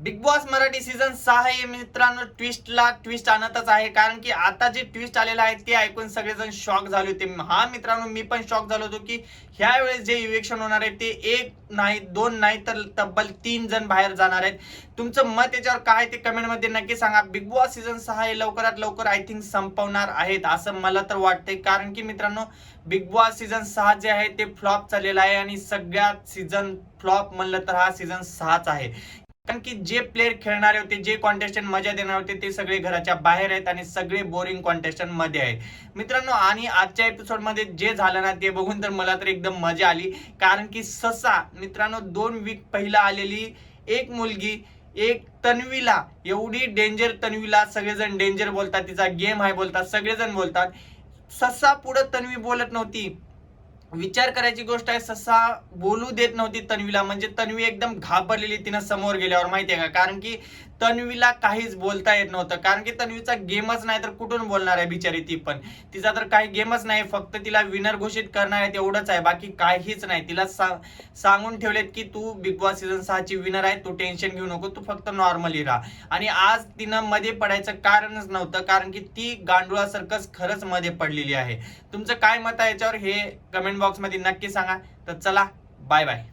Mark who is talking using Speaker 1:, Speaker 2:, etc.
Speaker 1: Big boss Marathi season 6 हे मित्रांनो ट्विस्टला twist आणतच आहे. कारण की आता जे ट्विस्ट आलेलं आहे ते ऐकून सगळेजण शॉक झाले होते. हा मित्रांनो, मी पण शॉक झालो होतो की ह्या वेळेस जे इलेक्शन होणार आहे ते एक नाही दोन नाही तर तब्बल 3 जण बाहेर जाणार आहेत. तुमचं मत याच्यावर काय ते कमेंट मध्ये नक्की सांगा. बिग बॉस सीझन 6 हे लवकरात लवकर आय थिंक संपवणार आहेत असं मला तर वाटतंय. कारण की मित्रांनो, बिग बॉस सीझन 6 जे आहे ते फ्लॉप चाललेलं आहे आणि सगळ्यात सीझन फ्लॉप म्हणलं तर हा सीझन 6च आहे. कारण की जे प्लेयर खेळणारे होते, जे कॉन्टेस्टंट मजा देणार होते ते सगळे घराच्या बाहेर आहेत आणि सगळे बोरिंग कॉन्टेस्टंट मध्ये आहेत मित्रांनो. आणि आजच्या एपिसोड मध्ये जे झालं ना ते बघून तर मला तर एकदम मजा आली. कारण की ससा मित्रांनो 2 वीक पहिला आलेली एक मुलगी, एक तन्वीला, एवढी डेंजर तन्वीला सगळेजण डेंजर बोलतात, तिचा गेम आहे बोलतात, सगळेजण बोलतात. ससा पुढे तन्वी बोलत नव्हती. विचार करायची गोष्ट आहे, ससा बोलू देत नव्हती तन्वीला. म्हणजे तन्वी एकदम घाबरलेली तिनं समोर गेल्यावर, माहितीये का. कारण की तन्वीला काहीच बोलता येत नव्हतं. कारण की तन्वीचा गेमच नाही तर कुठून बोलणार आहे बिचारी ती पण. तिचा तर काही गेमच नाही, फक्त तिला विनर घोषित करणार आहे तेवढंच आहे, बाकी काहीच नाही. तिला सांगून ठेवलेत की तू बिग बॉस सीझन 6 ची विनर आहे, तू टेन्शन घेऊ नको, तू फक्त नॉर्मली राहा. आणि आज तिनं मध्ये पडायचं कारणच नव्हतं. कारण की ती गांडुळा सर्कस खरंच मध्ये पडलेली आहे. तुमचं काय मत आहे याच्यावर हे कमेंट बॉक्स मध्ये नक्की सांगा. तर चला, बाय बाय.